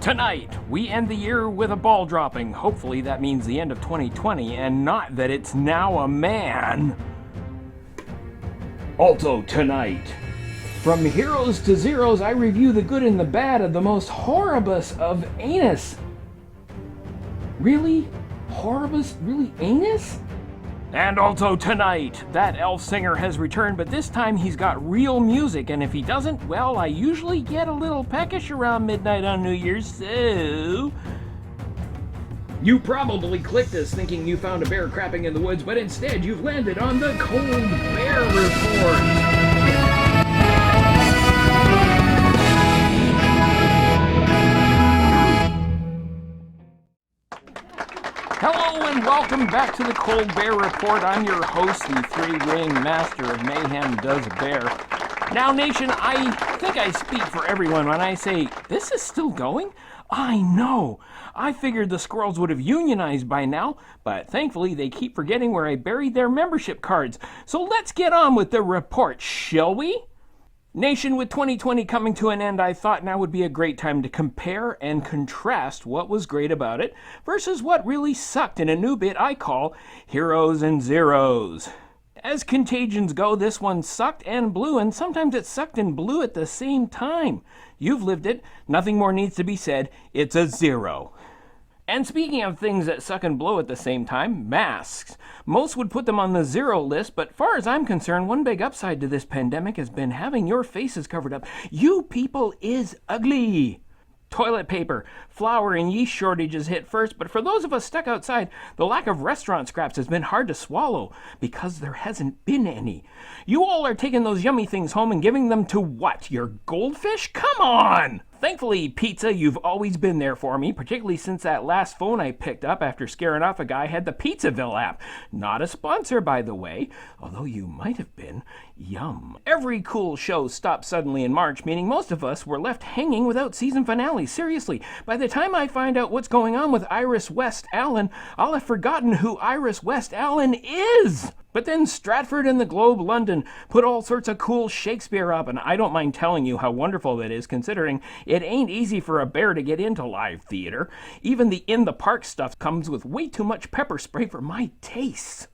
Tonight, we end the year with a ball dropping. Hopefully that means the end of 2020 and not that it's now a man. Also tonight, from heroes to zeros, I review the good and the bad of the most horribus of anus. Really? Horribus? Really anus? And also tonight, that elf singer has returned, but this time he's got real music, and if he doesn't, well, I usually get a little peckish around midnight on New Year's, so... You probably clicked this thinking you found a bear crapping in the woods, but instead you've landed on the Cold Bear Report. Hello and welcome back to the Cold Bear Report. I'm your host, the three-ring master of mayhem, Duza Bear. Now, nation, I think I speak for everyone when I say, this is still going? I know. I figured the squirrels would have unionized by now, but thankfully they keep forgetting where I buried their membership cards. So let's get on with the report, shall we? Nation, with 2020 coming to an end, I thought now would be a great time to compare and contrast what was great about it versus what really sucked in a new bit I call Heroes and Zeros. As contagions go, this one sucked and blew, and sometimes it sucked and blew at the same time. You've lived it. Nothing more needs to be said. It's a zero. And speaking of things that suck and blow at the same time, masks. Most would put them on the zero list, but far as I'm concerned, one big upside to this pandemic has been having your faces covered up. You people is ugly. Toilet paper, flour, and yeast shortages hit first, but for those of us stuck outside, the lack of restaurant scraps has been hard to swallow, because there hasn't been any. You all are taking those yummy things home and giving them to what? Your goldfish? Come on! Thankfully, pizza, you've always been there for me, particularly since that last phone I picked up after scaring off a guy had the Pizzaville app. Not a sponsor, by the way, although you might have been. Yum. Every cool show stopped suddenly in March, meaning most of us were left hanging without season finales. Seriously, by the time I find out what's going on with Iris West Allen, I'll have forgotten who Iris West Allen is! But then Stratford and the Globe London put all sorts of cool Shakespeare up, and I don't mind telling you how wonderful that is, considering it ain't easy for a bear to get into live theater. Even the in-the-park stuff comes with way too much pepper spray for my tastes.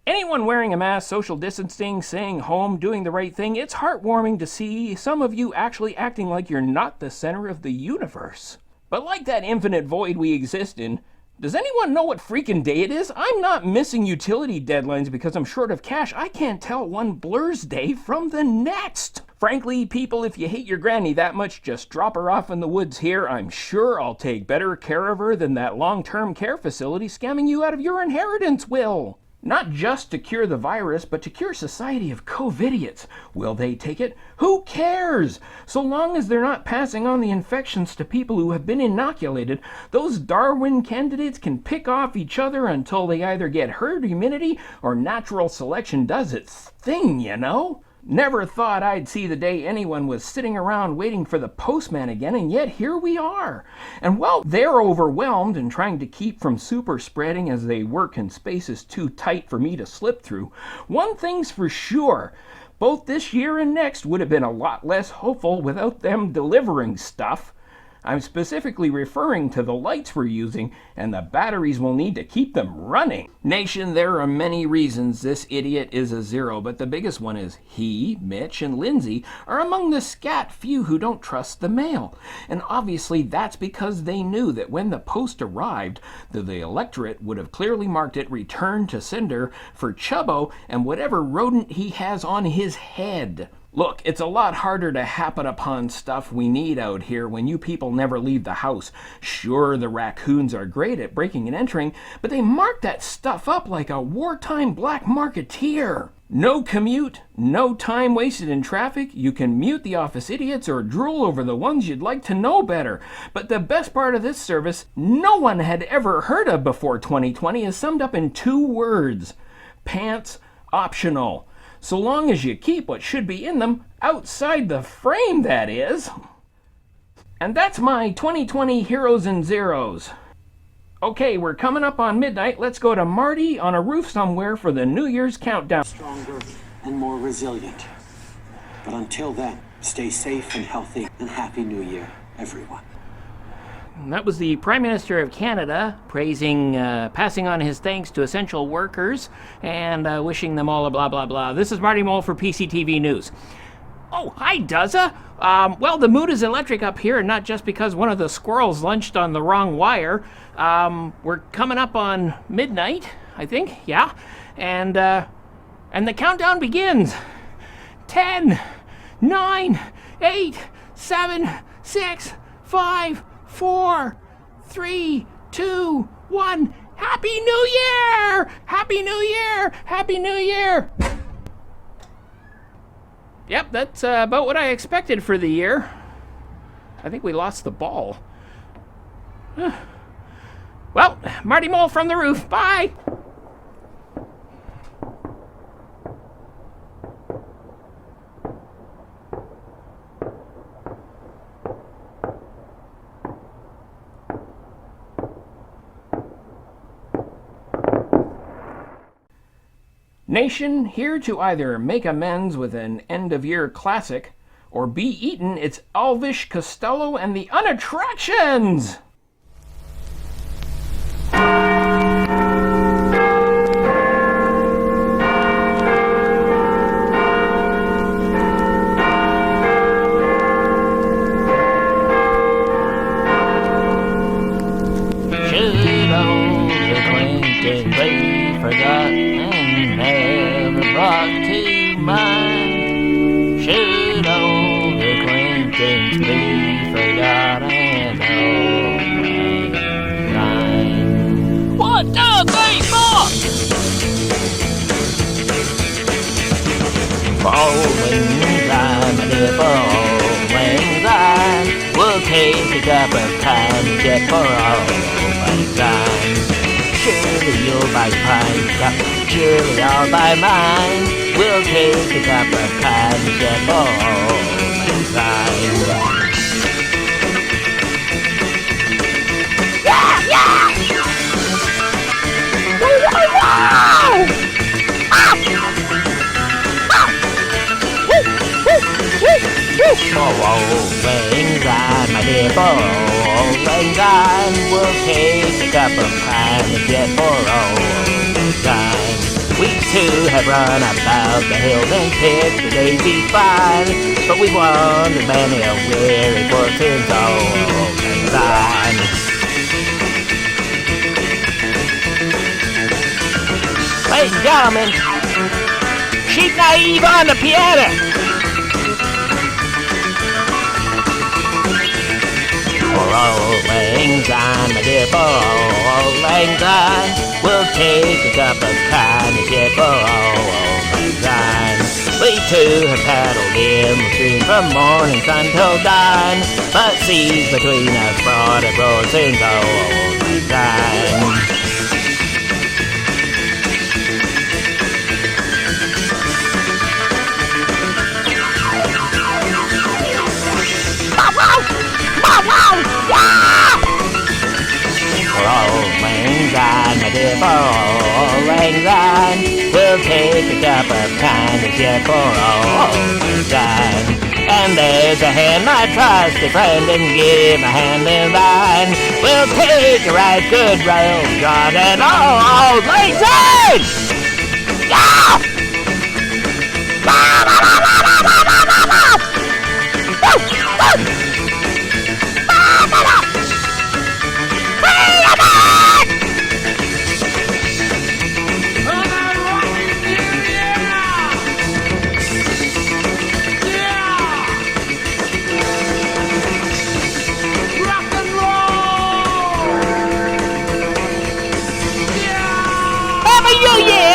Anyone wearing a mask, social distancing, staying home, doing the right thing, it's heartwarming to see some of you actually acting like you're not the center of the universe. But like that infinite void we exist in, does anyone know what freaking day it is? I'm not missing utility deadlines because I'm short of cash. I can't tell one Blur's day from the next. Frankly, people, if you hate your granny that much, just drop her off in the woods here. I'm sure I'll take better care of her than that long-term care facility scamming you out of your inheritance will. Not just to cure the virus, but to cure society of COVIDiots. Will they take it? Who cares? So long as they're not passing on the infections to people who have been inoculated, those Darwin candidates can pick off each other until they either get herd immunity or natural selection does its thing, you know? Never thought I'd see the day anyone was sitting around waiting for the postman again, and yet here we are. And while they're overwhelmed and trying to keep from super spreading as they work in spaces too tight for me to slip through, one thing's for sure. Both this year and next would have been a lot less hopeful without them delivering stuff. I'm specifically referring to the lights we're using and the batteries we'll need to keep them running. Nation, there are many reasons this idiot is a zero, but the biggest one is he, Mitch, and Lindsay are among the scat few who don't trust the mail. And obviously that's because they knew that when the post arrived, the electorate would have clearly marked it return to sender for Chubbo and whatever rodent he has on his head. Look, it's a lot harder to happen upon stuff we need out here when you people never leave the house. Sure, the raccoons are great at breaking and entering, but they mark that stuff up like a wartime black marketeer. No commute, no time wasted in traffic. You can mute the office idiots or drool over the ones you'd like to know better. But the best part of this service no one had ever heard of before 2020 is summed up in 2 words. Pants optional. So long as you keep what should be in them outside the frame, that is. And that's my 2020 Heroes and Zeros. Okay, we're coming up on midnight. Let's go to Marty on a roof somewhere for the New Year's countdown. Stronger and more resilient. But until then, stay safe and healthy, and Happy New Year, everyone. That was the Prime Minister of Canada passing on his thanks to essential workers and wishing them all a blah, blah, blah. This is Marty Mole for PCTV News. Oh, hi, Duza. Well, the mood is electric up here, and not just because one of the squirrels lunched on the wrong wire. We're coming up on midnight, I think, yeah. And the countdown begins. 10, 9, 8, 7, 6, 5, 4, 3, 2, 1. Happy New Year! Happy New Year! Happy New Year! Yep, that's about what I expected for the year. I think we lost the ball. Well, Marty Mole from the roof. Bye! Nation, here to either make amends with an end-of-year classic or be eaten, it's Elvish Costello and the Unattractions! Should old acquaintance be forgotten? Brought to mind, should old acquaintance be forgotten? Old Lang Syne. 1, 2, 3, 4. For Auld Lang Syne, my dear, for Auld Lang Syne, we'll take a cup of time, get for Auld Lang Syne. Surely you'll buy pint cup. Surely I'll buy mine. We'll take a cup of pine, get for Auld Lang Syne. Yeah, yeah! Whoa, whoa, whoa! Ah! Ah! Woo, woo, woo, woo! For Auld Lang Syne, my dear, for Auld Lang Syne, we'll take a cup of pine and get for Auld Lang Syne. We too have run about the hills and picked the daisies fine, but we've wandered many a weary fortune's Auld Lang Syne. Ladies and gentlemen, Sheep Naive on the piano. For Auld Lang Syne, my dear, for Auld Lang Syne, we'll take a cup of kindness for Auld Lang Syne. We too have paddled in the stream from morning sun till dawn, but seas between us brought a broad since Auld Lang Syne. For Auld Lang Syne, my dear, for Auld Lang Syne, we'll take a cup of kindness yet for Auld Lang Syne. And there's a hand, my trusty friend, and give a hand in thine. We'll take a right good road, John, and Auld Lang Syne! Yeah!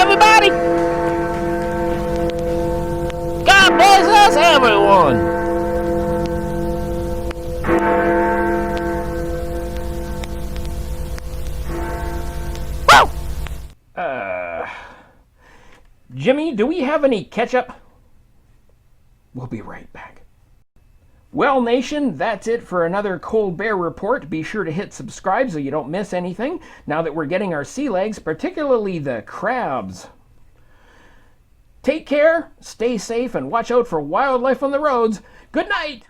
Everybody! God bless us, everyone! Woo! Jimmy, do we have any ketchup? We'll be right back. Well, nation, that's it for another Cold Bear Report. Be sure to hit subscribe so you don't miss anything now that we're getting our sea legs, particularly the crabs. Take care, stay safe, and watch out for wildlife on the roads. Good night!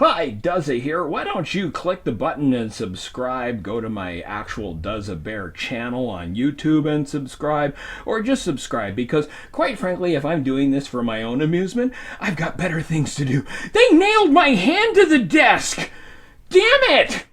Hi, Duza here. Why don't you click the button and subscribe? Go to my actual Duza Bear channel on YouTube and subscribe, or just subscribe, because quite frankly, if I'm doing this for my own amusement, I've got better things to do. They nailed my hand to the desk! Damn it!